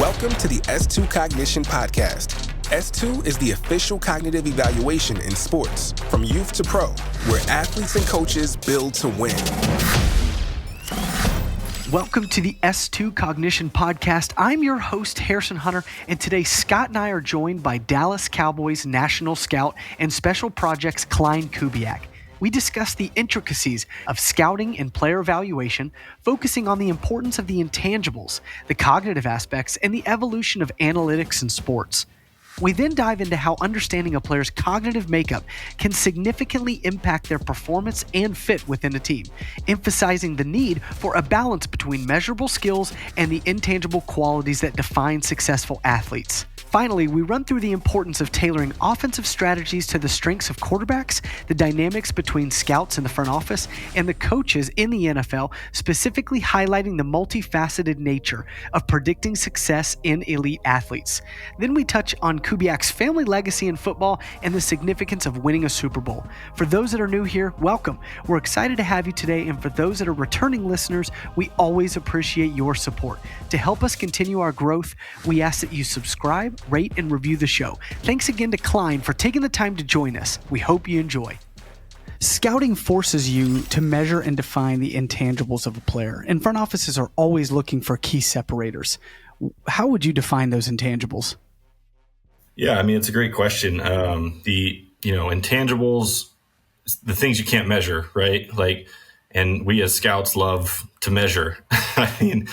Welcome to the S2 Cognition podcast. S2 is the official cognitive evaluation in sports, from youth to pro, where athletes and coaches build to win. Welcome to the S2 Cognition podcast. I'm your host, Harrison Hunter, and today Scott and I are joined by Dallas Cowboys National Scout and Special Projects Klein Kubiak. We discuss the intricacies of scouting and player evaluation, focusing on the importance of the intangibles, the cognitive aspects, and the evolution of analytics in sports. We then dive into how understanding a player's cognitive makeup can significantly impact their performance and fit within a team, emphasizing the need for a balance between measurable skills and the intangible qualities that define successful athletes. Finally, we run through the importance of tailoring offensive strategies to the strengths of quarterbacks, the dynamics between scouts in the front office, and the coaches in the NFL, specifically highlighting the multifaceted nature of predicting success in elite athletes. Then we touch on Kubiak's family legacy in football and the significance of winning a Super Bowl. For those that are new here, welcome. We're excited to have you today, and for those that are returning listeners, we always appreciate your support. To help us continue our growth, we ask that you subscribe, rate, and review the show. Thanks again to Klein for taking the time to join us. We hope you enjoy. Scouting forces you to measure and define the intangibles of a player, and front offices are always looking for key separators. How would you define those intangibles? Yeah, I mean, it's a great question. Intangibles, the things you can't measure, right? And we as scouts love to measure. I mean,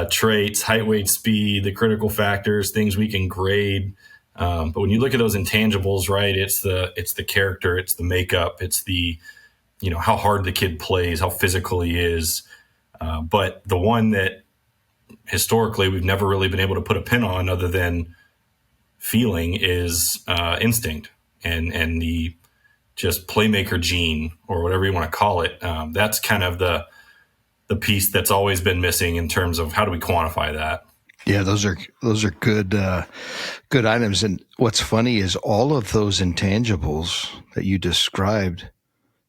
traits, height, weight, speed, the critical factors, things we can grade. But when you look at those intangibles, right, it's the character, it's the makeup, it's the, how hard the kid plays, how physical he is. But the one that historically we've never really been able to put a pin on other than feeling is instinct and the just playmaker gene, or whatever you want to call it. That's kind of the piece that's always been missing in terms of how do we quantify that. Yeah, those are good items. And what's funny is all of those intangibles that you described,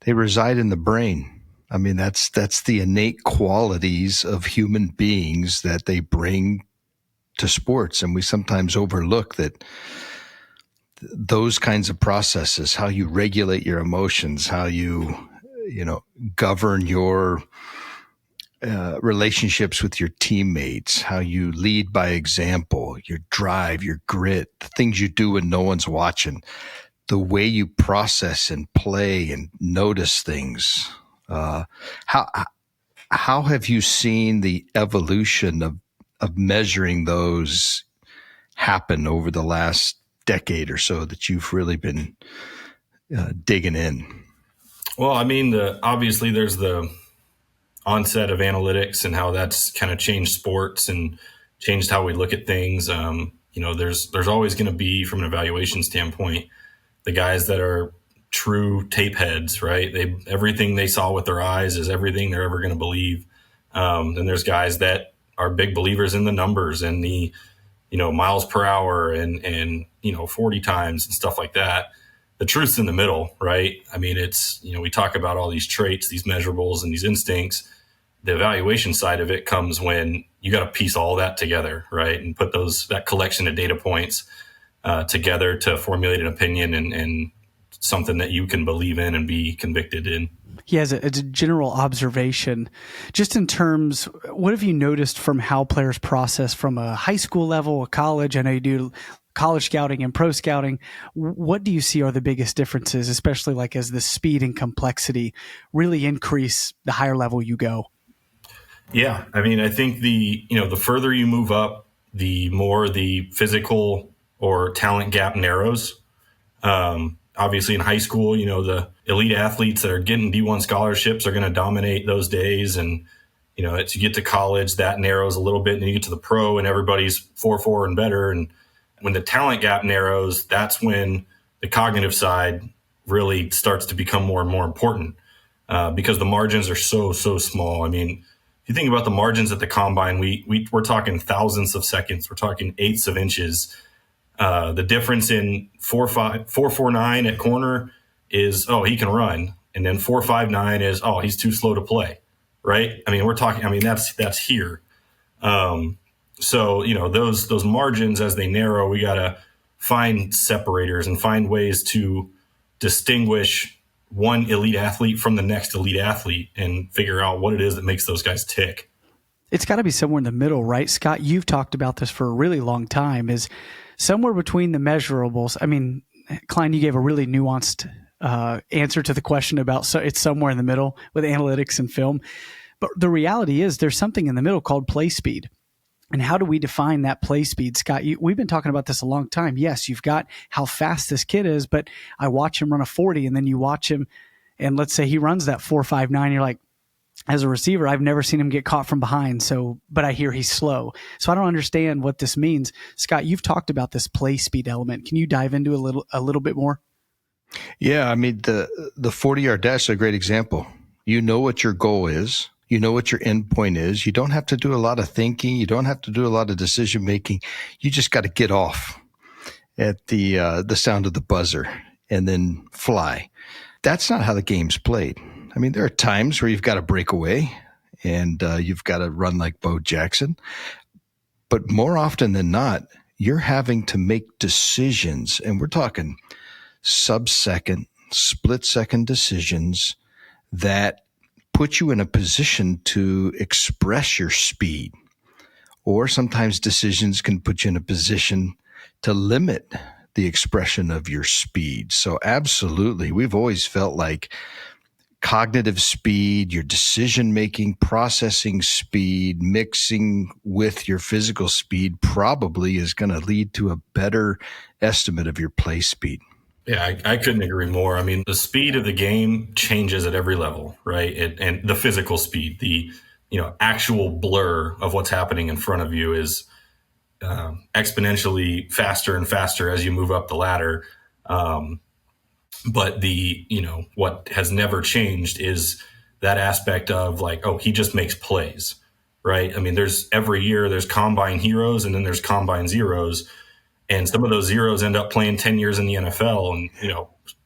they reside in the brain. I mean, that's the innate qualities of human beings that they bring to sports. And we sometimes overlook that those kinds of processes, how you regulate your emotions, how you govern your relationships with your teammates, how you lead by example, your drive, your grit, the things you do when no one's watching, the way you process and play and notice things. How have you seen the evolution of measuring those happen over the last decade or so that you've really been digging in? Well, I mean, obviously there's the onset of analytics and how that's kind of changed sports and changed how we look at things. There's always going to be, from an evaluation standpoint, the guys that are true tape heads, right? Everything they saw with their eyes is everything they're ever going to believe. Then there's guys that are big believers in the numbers and the, miles per hour and 40 times and stuff like that. The truth's in the middle, right? I mean, it's, we talk about all these traits, these measurables and these instincts. The evaluation side of it comes when you got to piece all that together, right? And put that collection of data points together to formulate an opinion and something that you can believe in and be convicted in. Yeah, as a general observation, just in terms, what have you noticed from how players process from a high school level, a college? I know you do college scouting and pro scouting. What do you see are the biggest differences, especially as the speed and complexity really increase the higher level you go? Yeah, I mean, I think the further you move up, the more the physical or talent gap narrows. Obviously in high school, the elite athletes that are getting D1 scholarships are going to dominate those days. And, as you get to college, that narrows a little bit, and you get to the pro and everybody's 4.4 and better. And when the talent gap narrows, that's when the cognitive side really starts to become more and more important because the margins are so small. I mean, if you think about the margins at the combine, we're talking thousandths of seconds. We're talking eighths of inches. The difference in 4.49 at corner is, he can run. And then 4.59 is, he's too slow to play. Right. I mean, that's here. So, those margins as they narrow, we got to find separators and find ways to distinguish one elite athlete from the next elite athlete and figure out what it is that makes those guys tick. It's got to be somewhere in the middle, right? Scott, you've talked about this for a really long time, is somewhere between the measurables. I mean, Klein, you gave a really nuanced answer to the question about, so it's somewhere in the middle with analytics and film. But the reality is there's something in the middle called play speed. And how do we define that play speed? Scott, we've been talking about this a long time. Yes, you've got how fast this kid is, but I watch him run a 40 and then you watch him and let's say he runs that 4.59. You're like, as a receiver, I've never seen him get caught from behind. But I hear he's slow. So I don't understand what this means. Scott, you've talked about this play speed element. Can you dive into a little bit more? Yeah, I mean, the 40-yard dash is a great example. You know what your goal is. You know what your end point is. You don't have to do a lot of thinking. You don't have to do a lot of decision making. You just got to get off at the sound of the buzzer and then fly. That's not how the game's played. I mean, there are times where you've got to break away and you've got to run like Bo Jackson. But more often than not, you're having to make decisions. And we're talking sub-second, split-second decisions that put you in a position to express your speed. Or sometimes decisions can put you in a position to limit the expression of your speed. So absolutely, we've always felt like cognitive speed, your decision-making, processing speed, mixing with your physical speed probably is going to lead to a better estimate of your play speed. Yeah, I couldn't agree more. I mean, the speed of the game changes at every level, right? And the physical speed, the actual blur of what's happening in front of you is exponentially faster and faster as you move up the ladder. But what has never changed is that aspect of like, oh, he just makes plays, right? I mean, every year there's combine heroes and then there's combine zeros. And some of those zeros end up playing 10 years in the NFL and,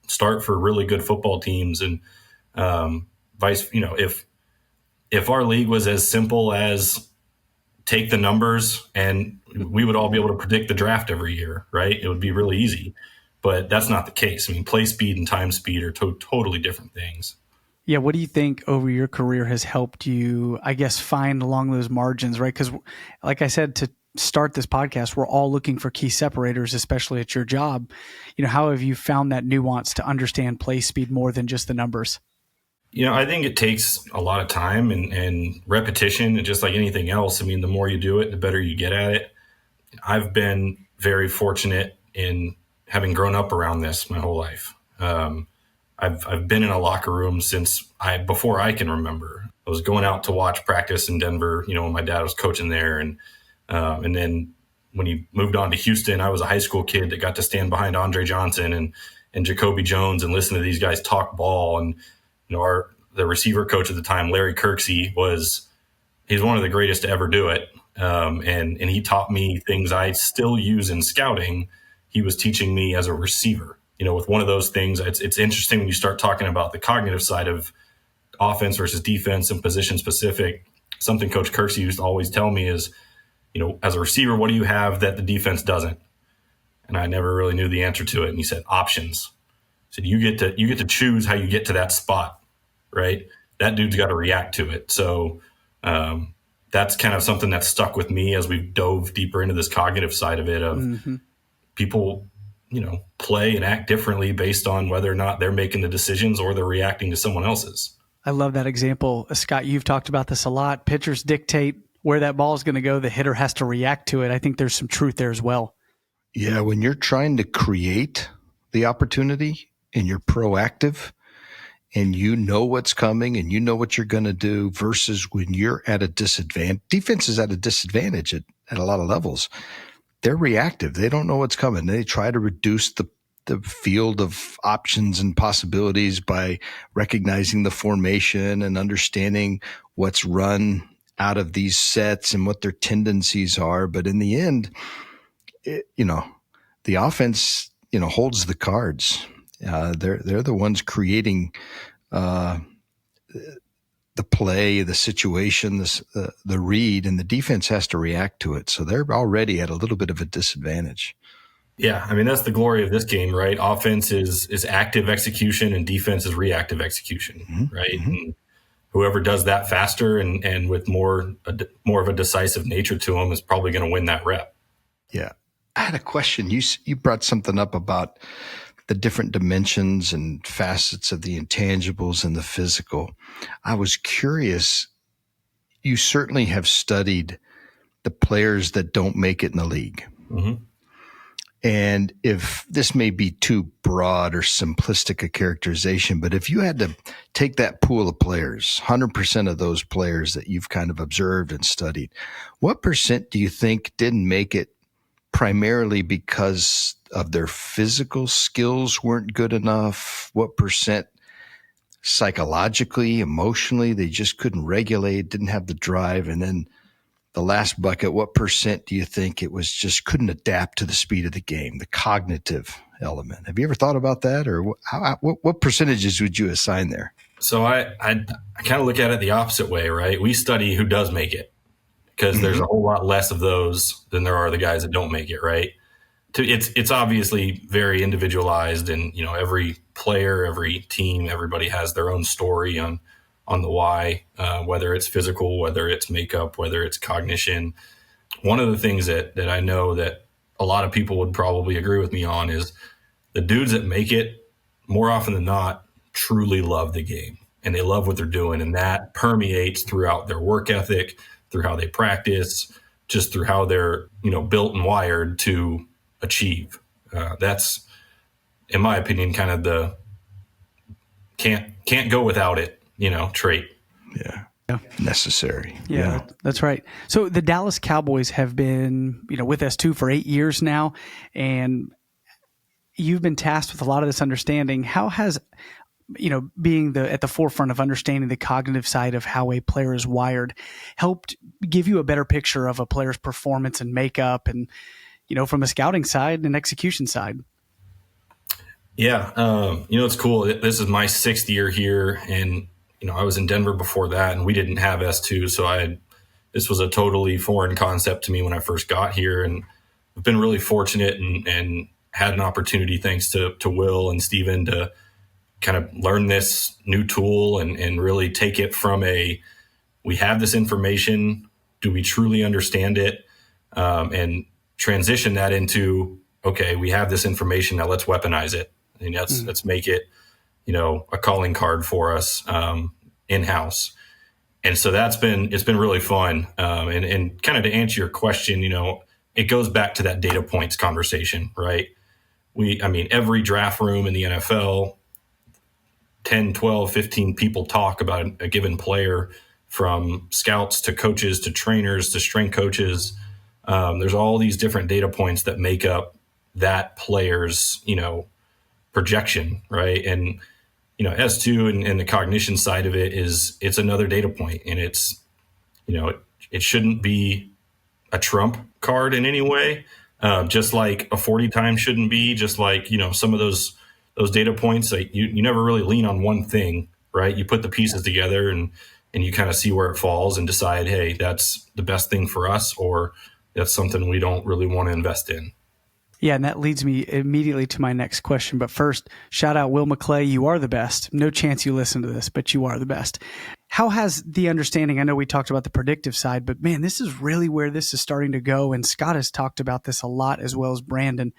start for really good football teams and if our league was as simple as take the numbers and we would all be able to predict the draft every year, right? It would be really easy. But that's not the case. I mean, play speed and time speed are totally different things. Yeah. What do you think over your career has helped you, I guess, find along those margins, right? Because like I said, to start this podcast, we're all looking for key separators, especially at your job. How have you found that nuance to understand play speed more than just the numbers? I think it takes a lot of time and repetition, and just like anything else. I mean, the more you do it, the better you get at it. I've been very fortunate in having grown up around this my whole life. I've been in a locker room before I can remember. I was going out to watch practice in Denver, when my dad was coaching there. And then when he moved on to Houston, I was a high school kid that got to stand behind Andre Johnson and Jacoby Jones and listen to these guys talk ball. And, the receiver coach at the time, Larry Kirksey, he's one of the greatest to ever do it. And he taught me things I still use in scouting. He was teaching me as a receiver, with one of those things. It's interesting when you start talking about the cognitive side of offense versus defense and position specific. Something Coach Kirksey used to always tell me is, as a receiver, what do you have that the defense doesn't? And I never really knew the answer to it. And he said, options. He said, you get to choose how you get to that spot, right? That dude's got to react to it. So that's kind of something that stuck with me as we've dove deeper into this cognitive side of it of people, play and act differently based on whether or not they're making the decisions or they're reacting to someone else's. I love that example. Scott, you've talked about this a lot. Pitchers dictate where that ball is going to go. The hitter has to react to it. I think there's some truth there as well. Yeah, when you're trying to create the opportunity and you're proactive and you know what's coming and you know what you're going to do versus when you're at a disadvantage. Defense is at a disadvantage at a lot of levels. They're reactive. They don't know what's coming. They try to reduce the field of options and possibilities by recognizing the formation and understanding what's run out of these sets and what their tendencies are. But in the end, the offense, holds the cards. They're the ones creating the play, the situation, the read, and the defense has to react to it. So they're already at a little bit of a disadvantage. Yeah, I mean, that's the glory of this game, right? Offense is active execution and defense is reactive execution, right? Mm-hmm. And whoever does that faster and with more of a decisive nature to them is probably going to win that rep. Yeah. I had a question. You brought something up about the different dimensions and facets of the intangibles and the physical. I was curious. You certainly have studied the players that don't make it in the league. Mm-hmm. And if this may be too broad or simplistic a characterization, but if you had to take that pool of players, 100% of those players that you've kind of observed and studied, what percent do you think didn't make it primarily because of their physical skills weren't good enough? What percent psychologically, emotionally, they just couldn't regulate, didn't have the drive? And then the last bucket, what percent do you think it was just couldn't adapt to the speed of the game, the cognitive element? Have you ever thought about that, or what percentages would you assign there? So I kind of look at it the opposite way, right? We study who does make it because there's a whole lot less of those than there are the guys that don't make it, right? It's obviously very individualized, and every player, every team, everybody has their own story on the why, whether it's physical, whether it's makeup, whether it's cognition. One of the things that I know that a lot of people would probably agree with me on is the dudes that make it, more often than not, truly love the game and they love what they're doing. And that permeates throughout their work ethic, through how they practice, just through how they're, built and wired to achieve. That's, in my opinion, kind of the can't go without it, trait. Yeah. Necessary. Yeah, that's right. So the Dallas Cowboys have been, with S2 for 8 years now, and you've been tasked with a lot of this understanding. How has, being at the forefront of understanding the cognitive side of how a player is wired helped give you a better picture of a player's performance and makeup and, from a scouting side and execution side? Yeah. It's cool. This is my 6th year here, and I was in Denver before that, and we didn't have S2. So this was a totally foreign concept to me when I first got here. And I've been really fortunate and had an opportunity, thanks to Will and Steven, to kind of learn this new tool and really take it from we have this information, do we truly understand it? And transition that into, okay, we have this information, now let's weaponize it. And let's make it, a calling card for us in-house. And so it's been really fun. And kind of to answer your question, it goes back to that data points conversation, right? Every draft room in the NFL, 10, 12, 15 people talk about a given player, from scouts to coaches to trainers to strength coaches. There's all these different data points that make up that player's, projection, right? And S2 and the cognition side of it's another data point, and it's it shouldn't be a trump card in any way, just like a 40 time shouldn't be, just like some of those data points, like you never really lean on one thing, right? You put the pieces together and you kind of see where it falls and decide, hey, that's the best thing for us, or that's something we don't really want to invest in. Yeah, and that leads me immediately to my next question. But first, shout out Will McClay. You are the best. No chance you listen to this, but you are the best. How has the understanding, I know we talked about the predictive side, but man, this is really where this is starting to go. And Scott has talked about this a lot, as well as Brandon.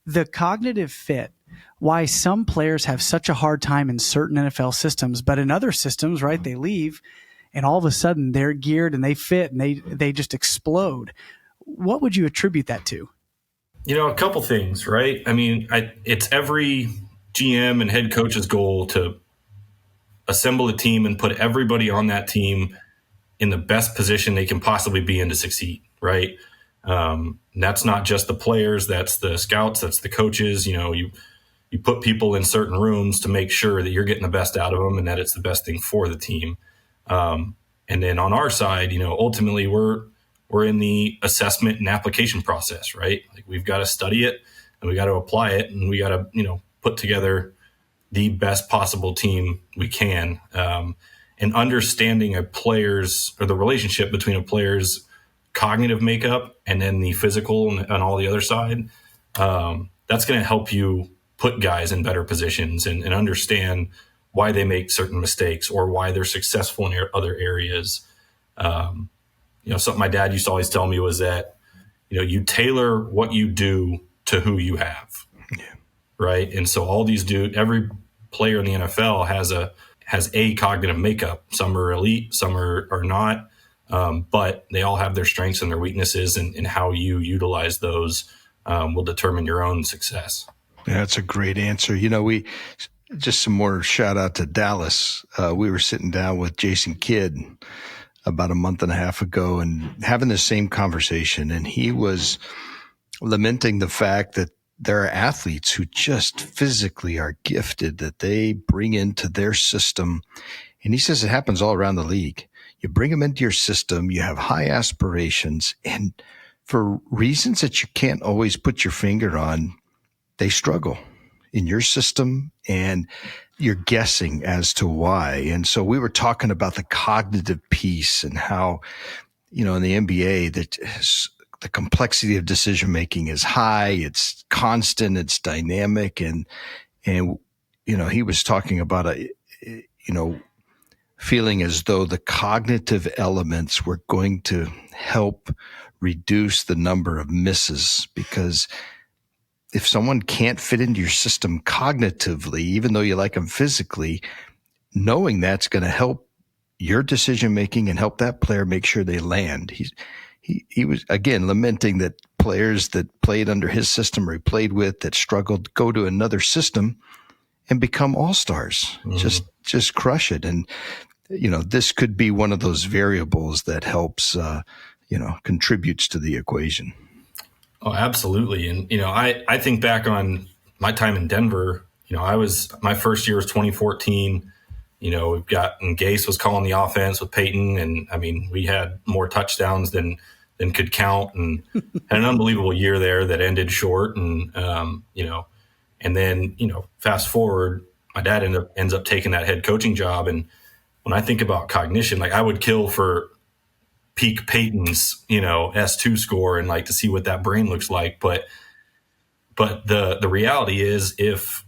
The cognitive fit, why some players have such a hard time in certain NFL systems, but in other systems, right, they leave and all of a sudden they're geared and they fit and they just explode. What would you attribute that to? A couple things, right? It's every GM and head coach's goal to assemble a team and put everybody on that team in the best position they can possibly be in to succeed, right? That's not just the players, that's the scouts, that's the coaches. You put people in certain rooms to make sure that you're getting the best out of them and that it's the best thing for the team. And then on our side, ultimately we're in the assessment and application process, right? Like we've got to study it and we got to apply it and we got to, put together the best possible team we can. and understanding a player's, or the relationship between a player's cognitive makeup and then the physical and all the other side, that's going to help you put guys in better positions and understand why they make certain mistakes or why they're successful in other areas. Something my dad used to always tell me was that, you tailor what you do to who you have. Yeah. Right. And so every player in the NFL has a cognitive makeup. Some are elite, some are not. But they all have their strengths and their weaknesses, and how you utilize those will determine your own success. Yeah, that's a great answer. Just some more shout out to Dallas. We were sitting down with Jason Kidd about a month and a half ago and having the same conversation. And he was lamenting the fact that there are athletes who just physically are gifted that they bring into their system. And he says it happens all around the league. You bring them into your system, you have high aspirations, and for reasons that you can't always put your finger on, they struggle in your system, and you're guessing as to why. And so we were talking about the cognitive piece and how, in the NBA, that the complexity of decision making is high, it's constant, it's dynamic, and he was talking about feeling as though the cognitive elements were going to help reduce the number of misses, because if someone can't fit into your system cognitively, even though you like them physically, knowing that's going to help your decision making and help that player make sure they land. He was, again, lamenting that players that played under his system or he played with that struggled go to another system and become all-stars. Mm-hmm. Just crush it. And this could be one of those variables that helps contributes to the equation. Oh, absolutely. And, I think back on my time in Denver, my first year was 2014. We've got, and Gase was calling the offense with Peyton. And I mean, we had more touchdowns than could count, and had an unbelievable year there that ended short. And, and then, fast forward, my dad ends up taking that head coaching job. And when I think about cognition, like I would kill for peak Peyton's, S2 score and like to see what that brain looks like. But the reality is, if,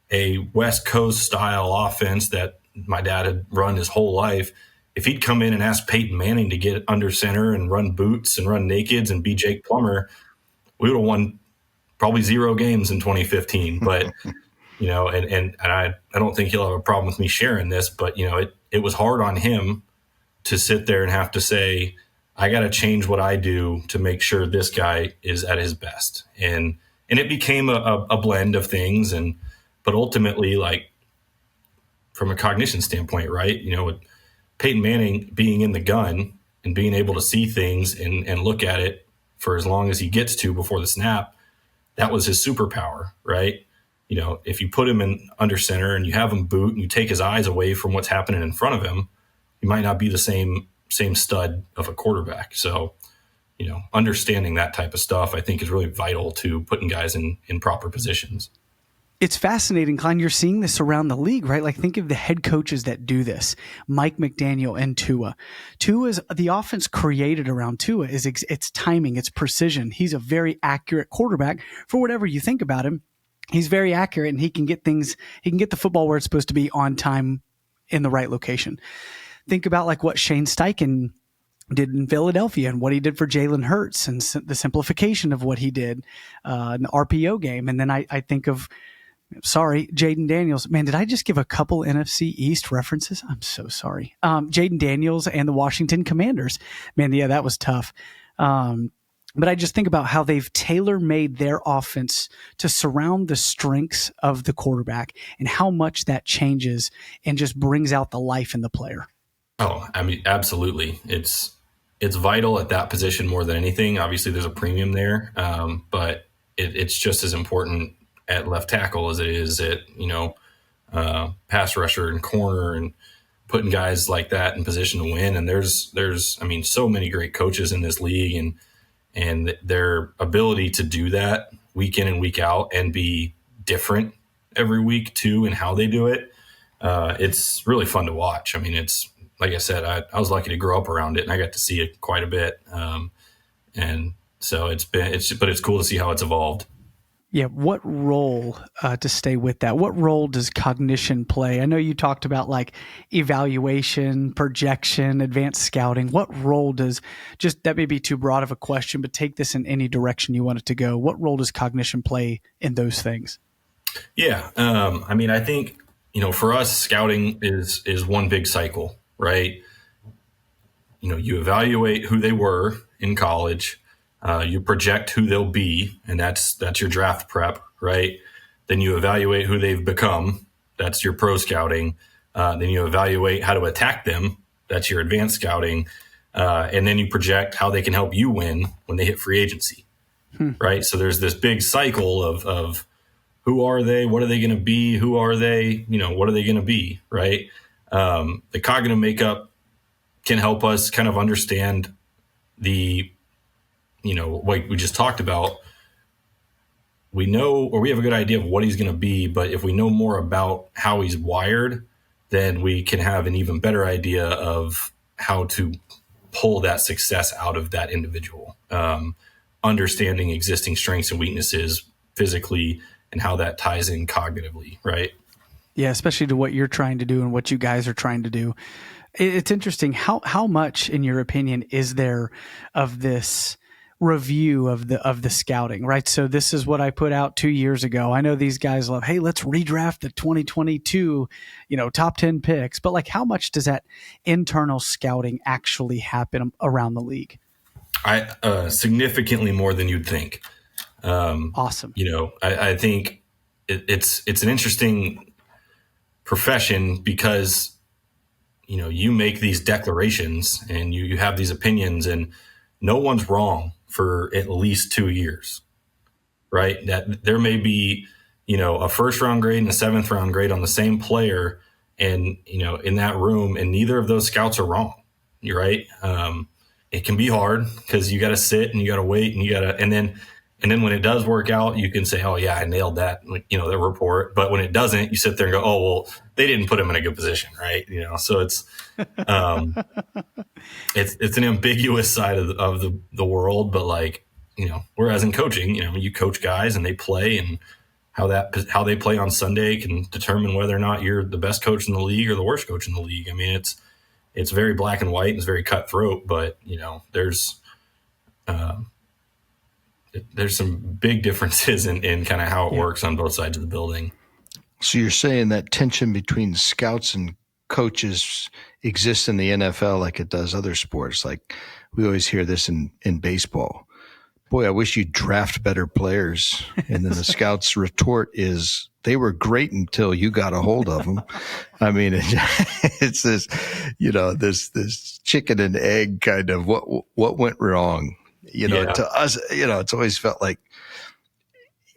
a West Coast style offense that my dad had run his whole life, if he'd come in and ask Peyton Manning to get under center and run boots and run nakeds and be Jake Plummer, we would have won probably 0 games in 2015. But, and I don't think he'll have a problem with me sharing this, but, it was hard on him to sit there and have to say, I got to change what I do to make sure this guy is at his best. And it became a blend of things. But ultimately, like from a cognition standpoint, right? With Peyton Manning being in the gun and being able to see things and look at it for as long as he gets to before the snap, that was his superpower, right? If you put him in under center and you have him boot and you take his eyes away from what's happening in front of him, he might not be the same stud of a quarterback. So, understanding that type of stuff, I think, is really vital to putting guys in proper positions. It's fascinating, Klein. You're seeing this around the league, right? Like, think of the head coaches that do this. Mike McDaniel and Tua. Tua's the offense created around Tua is it's timing, it's precision. He's a very accurate quarterback for whatever you think about him. He's very accurate, and he can get the football where it's supposed to be on time in the right location. Think about like what Shane Steichen did in Philadelphia and what he did for Jalen Hurts and the simplification of what he did in the RPO game. And then I think of, Jaden Daniels. Man, did I just give a couple NFC East references? I'm so sorry. Jaden Daniels and the Washington Commanders. Man, yeah, that was tough. But I just think about how they've tailor-made their offense to surround the strengths of the quarterback and how much that changes and just brings out the life in the player. Oh, I mean, absolutely. It's vital at that position more than anything. Obviously, there's a premium there, but it's just as important at left tackle as it is at, pass rusher and corner, and putting guys like that in position to win. And there's so many great coaches in this league, and their ability to do that week in and week out and be different every week too in how they do it. it's really fun to watch. I mean, it's like I said, I was lucky to grow up around it, and I got to see it quite a bit. And so but it's cool to see how it's evolved. Yeah. What role, to stay with that, what role does cognition play? I know you talked about like evaluation, projection, advanced scouting. What role does, just that may be too broad of a question, but take this in any direction you want it to go. What role does cognition play in those things? Yeah. I mean, I think, for us, scouting is one big cycle, right? You evaluate who they were in college. You project who they'll be, and that's your draft prep, right? Then you evaluate who they've become. That's your pro scouting. Then you evaluate how to attack them. That's your advanced scouting. And then you project how they can help you win when they hit free agency, right? So there's this big cycle of who are they? What are they going to be? Who are they? What are they going to be, right? The cognitive makeup can help us kind of understand the like we just talked about, we know, or we have a good idea of what he's going to be, but if we know more about how he's wired, then we can have an even better idea of how to pull that success out of that individual. Understanding existing strengths and weaknesses physically and how that ties in cognitively, right? Yeah, especially to what you're trying to do and what you guys are trying to do. It's interesting. How much, in your opinion, is there of this review of the scouting, right? So this is what I put out 2 years ago. I know these guys love, hey, let's redraft the 2022, top 10 picks. But like, how much does that internal scouting actually happen around the league? Significantly more than you'd think. Awesome. I think it's an interesting profession because, you make these declarations and you have these opinions, and no one's wrong for at least 2 years, right? That there may be, a first round grade and a 7th round grade on the same player, and, in that room, and neither of those scouts are wrong. You're right. It can be hard because you got to sit and you got to wait and then when it does work out, you can say, oh yeah, I nailed that, the report. But when it doesn't, you sit there and go, oh, well, they didn't put him in a good position. Right. So it's an ambiguous side of the world, but like, whereas in coaching, you coach guys and they play, and how they play on Sunday can determine whether or not you're the best coach in the league or the worst coach in the league. I mean, it's very black and white and it's very cutthroat, but there's some big differences in kind of how it works on both sides of the building. So you're saying that tension between scouts and coaches exists in the NFL like it does other sports. Like we always hear this in baseball. Boy, I wish you'd draft better players. And then the scouts' retort is, they were great until you got a hold of them. I mean, it's this, this chicken and egg kind of what went wrong. To us, it's always felt like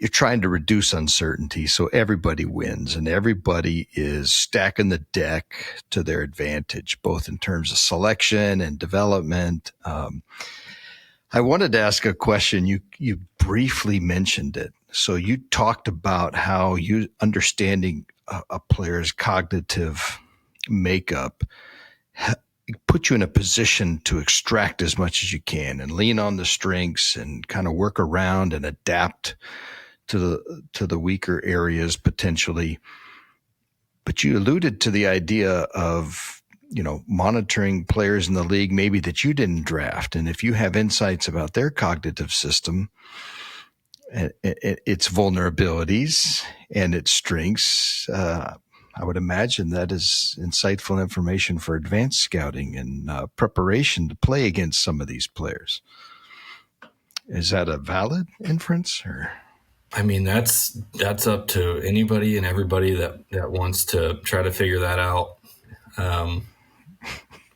you're trying to reduce uncertainty so everybody wins and everybody is stacking the deck to their advantage, both in terms of selection and development. I wanted to ask a question. You briefly mentioned it. So you talked about how you understanding a player's cognitive makeup put you in a position to extract as much as you can and lean on the strengths and kind of work around and adapt to the weaker areas potentially. But you alluded to the idea of, monitoring players in the league maybe that you didn't draft. And if you have insights about their cognitive system, its vulnerabilities and its strengths, I would imagine that is insightful information for advanced scouting and preparation to play against some of these players. Is that a valid inference? Or? I mean, that's up to anybody and everybody that wants to try to figure that out.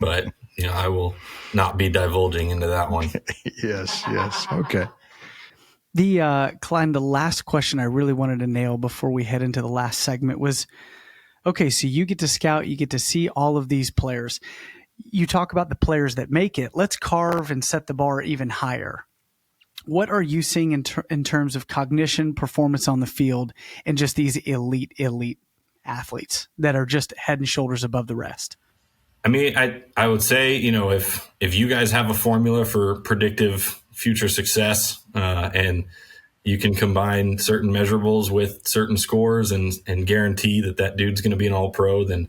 But I will not be divulging into that one. Yes. Okay. Klein, the last question I really wanted to nail before we head into the last segment was, okay, so you get to scout, you get to see all of these players. You talk about the players that make it. Let's carve and set the bar even higher. What are you seeing in terms of cognition, performance on the field, and just these elite athletes that are just head and shoulders above the rest? I mean, I would say, if you guys have a formula for predictive future success, and you can combine certain measurables with certain scores and guarantee that dude's going to be an all-pro, then,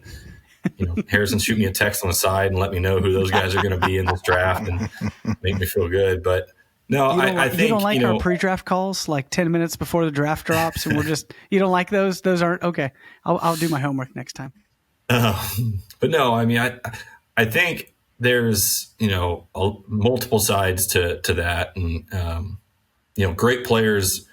Harrison, shoot me a text on the side and let me know who those guys are going to be in this draft and make me feel good. But no, I think, you don't like our pre-draft calls like 10 minutes before the draft drops, and you don't like those? Those aren't okay. I'll do my homework next time. But no, I mean, I think there's, multiple sides to that. And, great players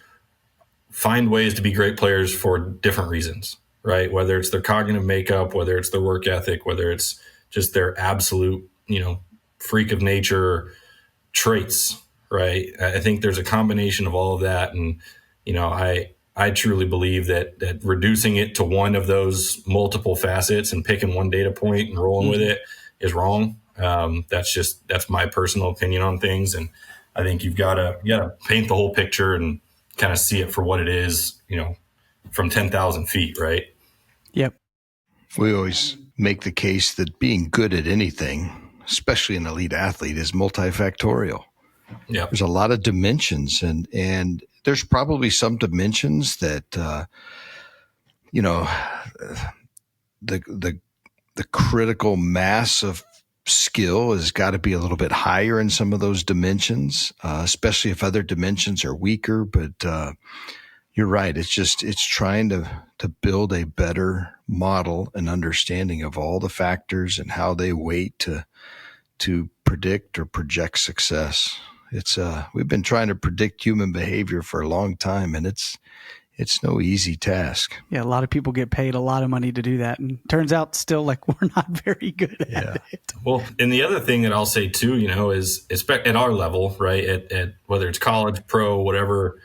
find ways to be great players for different reasons, right? Whether it's their cognitive makeup, whether it's their work ethic, whether it's just their absolute, freak of nature traits, right? I think there's a combination of all of that. And, I truly believe that reducing it to one of those multiple facets and picking one data point and rolling with it is wrong. That's my personal opinion on things. And I think you gotta paint the whole picture and kind of see it for what it is, from 10,000 feet, right? Yep. We always make the case that being good at anything, especially an elite athlete, is multifactorial. Yeah. There's a lot of dimensions, and there's probably some dimensions that, the critical mass of skill has got to be a little bit higher in some of those dimensions, especially if other dimensions are weaker. But you're right. It's trying to build a better model and understanding of all the factors and how they weight to predict or project success. We've been trying to predict human behavior for a long time, and it's no easy task. Yeah, a lot of people get paid a lot of money to do that, and turns out still like we're not very good at it. Well, and the other thing that I'll say too, is at our level, right, at whether it's college, pro, whatever,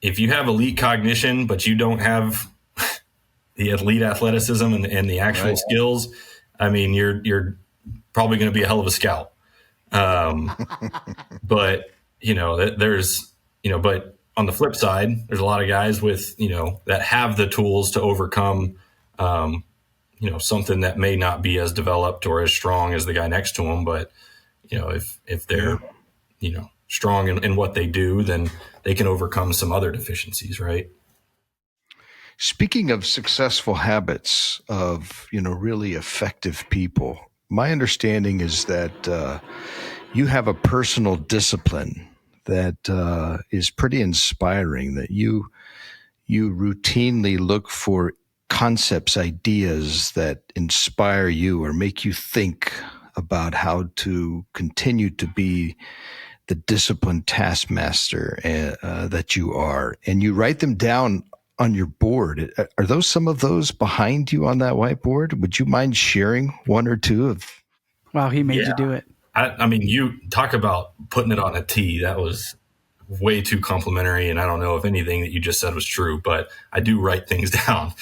if you have elite cognition but you don't have the elite athleticism and the actual skills, I mean, you're probably going to be a hell of a scout. But but on the flip side, there's a lot of guys with, that have the tools to overcome, something that may not be as developed or as strong as the guy next to them. But, if they're, strong in what they do, then they can overcome some other deficiencies, right? Speaking of successful habits of, really effective people, my understanding is that you have a personal discipline that is pretty inspiring, that you routinely look for concepts, ideas that inspire you or make you think about how to continue to be the disciplined taskmaster that you are. And you write them down on your board. Are those some of those behind you on that whiteboard? Would you mind sharing one or two of? Wow, he made you do it. I mean, you talk about putting it on a tee. That was way too complimentary, and I don't know if anything that you just said was true, but I do write things down.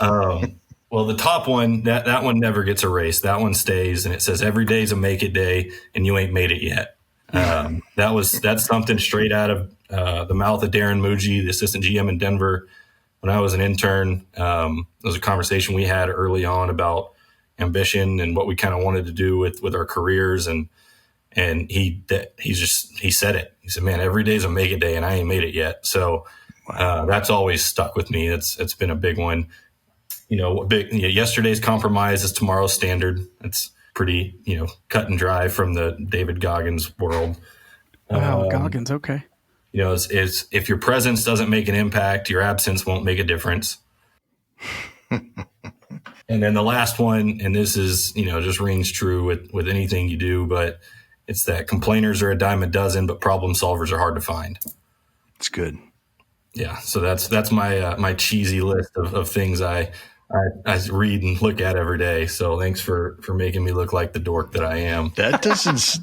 Well, the top one, that one never gets erased. That one stays, and it says every day's a make it day, and you ain't made it yet. That's something straight out of the mouth of Darren Muji, the assistant GM in Denver. When I was an intern, it was a conversation we had early on about ambition and what we kind of wanted to do with our careers. And he said it. He said, man, every day's a make it day and I ain't made it yet. So that's always stuck with me. It's been a big one. Yesterday's compromise is tomorrow's standard. It's pretty, cut and dry from the David Goggins world. Wow, Goggins. Okay. Is if your presence doesn't make an impact, your absence won't make a difference. And then the last one, and this is, just rings true with anything you do, but it's that complainers are a dime a dozen, but problem solvers are hard to find. It's good. Yeah. So that's my my cheesy list of things I read and look at every day. So thanks for making me look like the dork that I am.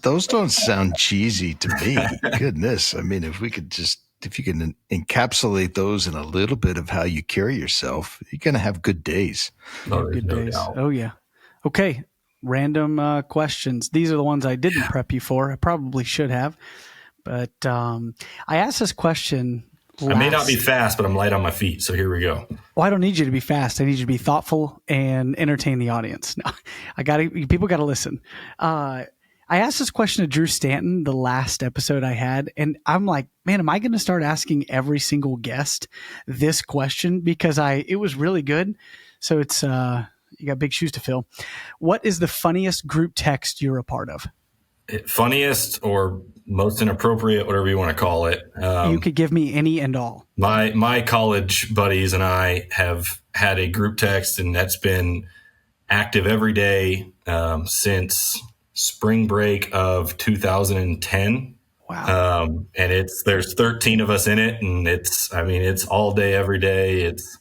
Those don't sound cheesy to me. Goodness. I mean, if you can encapsulate those in a little bit of how you carry yourself, you're going to have good days. Good days. Oh yeah. Okay. Random questions. These are the ones I didn't prep you for. I probably should have, but I asked this question I may not be fast, but I'm light on my feet. So here we go. Well, I don't need you to be fast. I need you to be thoughtful and entertain the audience. No, people got to listen. I asked this question to Drew Stanton the last episode I had, and I'm like, man, am I going to start asking every single guest this question? Because it was really good. So it's, you got big shoes to fill. What is the funniest group text you're a part of? Funniest or most inappropriate, whatever you want to call it. You could give me any and all. My college buddies and I have had a group text, and that's been active every day since spring break of 2010. Wow. And there's 13 of us in it, and it's all day, every day. It's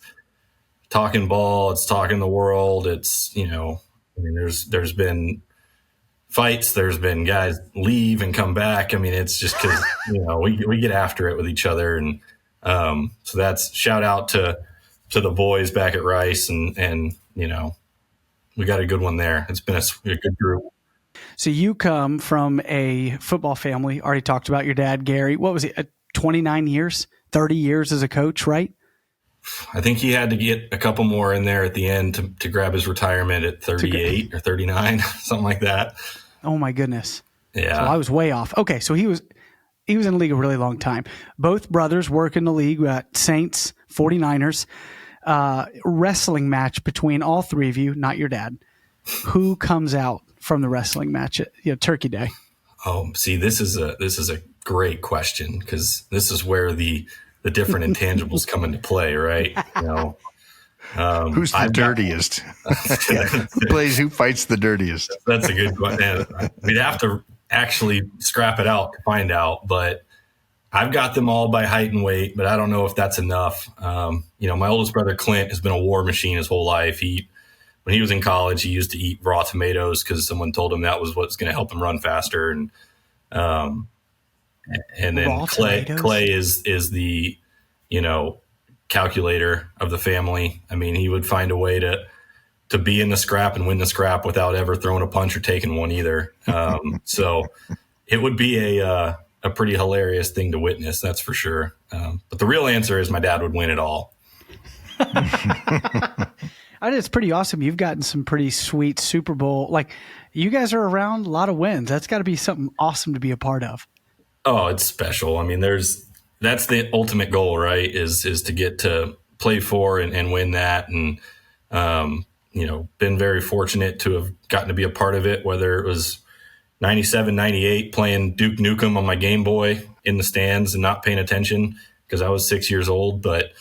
talking ball, it's talking the world. It's, there's been fights, there's been guys leave and come back. I mean, it's just because we get after it with each other, and so that's shout out to the boys back at Rice, and we got a good one there. It's been a good group. So you come from a football family. Already talked about your dad, Gary. What was it? 29 years, 30 years as a coach, right? I think he had to get a couple more in there at the end to grab his retirement at 38 or 39, something like that. Oh my goodness. Yeah. So I was way off. Okay. So he was in the league a really long time. Both brothers work in the league at Saints, 49ers, wrestling match between all three of you, not your dad. Who comes out from the wrestling match at Turkey Day? Oh, see, this is a great question, because this is where the different intangibles come into play, right? Who's the dirtiest? Who fights the dirtiest? That's a good question. We'd have to actually scrap it out to find out, but I've got them all by height and weight, but I don't know if that's enough. My oldest brother, Clint, has been a war machine his whole life. When he was in college, he used to eat raw tomatoes because someone told him that was what's going to help him run faster. And then Clay is the, calculator of the family. I mean, he would find a way to be in the scrap and win the scrap without ever throwing a punch or taking one either. So it would be a pretty hilarious thing to witness, that's for sure. But the real answer is my dad would win it all. It's pretty awesome. You've gotten some pretty sweet Super Bowl. Like, you guys are around a lot of wins. That's got to be something awesome to be a part of. Oh, it's special. I mean, that's the ultimate goal, right? Is to get to play for and win that. And, been very fortunate to have gotten to be a part of it, whether it was 97, 98, playing Duke Nukem on my Game Boy in the stands and not paying attention because I was 6 years old. But,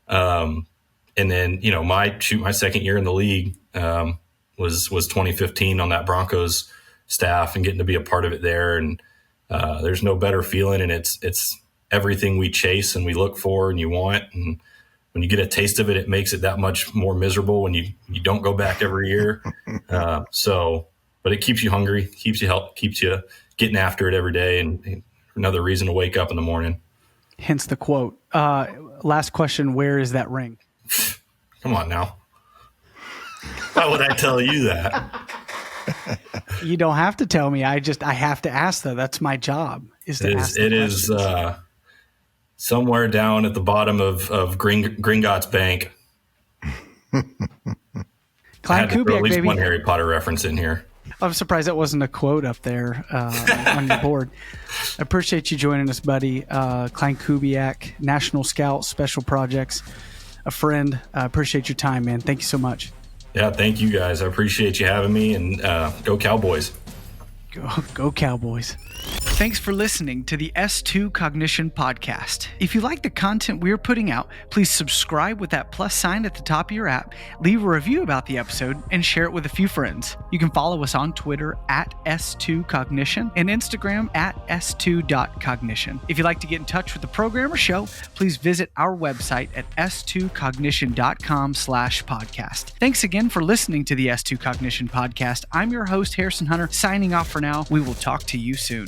and then, my second year in the league was 2015 on that Broncos staff and getting to be a part of it there. And there's no better feeling, and it's everything we chase and we look for and you want. And when you get a taste of it, it makes it that much more miserable when you don't go back every year. But it keeps you hungry, keeps you getting after it every day, and another reason to wake up in the morning. Hence the quote. Last question, where is that ring? Come on now. Why would I tell you that? You don't have to tell me. I have to ask, though. That's my job. It is somewhere down at the bottom of Gringotts Bank. Klein Kubiak, at least baby. One Harry Potter reference in here. I'm surprised that wasn't a quote up there on your board. I appreciate you joining us, buddy. Klein Kubiak, National Scout, Special Projects, a friend. I appreciate your time, man. Thank you so much. Yeah, thank you guys. I appreciate you having me, and go Cowboys. Go Cowboys. Thanks for listening to the S2 Cognition podcast. If you like the content we're putting out, please subscribe with that plus sign at the top of your app, leave a review about the episode, and share it with a few friends. You can follow us on Twitter at S2Cognition and Instagram at S2.Cognition. If you'd like to get in touch with the program or show, please visit our website at S2Cognition.com/podcast. Thanks again for listening to the S2 Cognition podcast. I'm your host, Harrison Hunter, signing off for now. We will talk to you soon.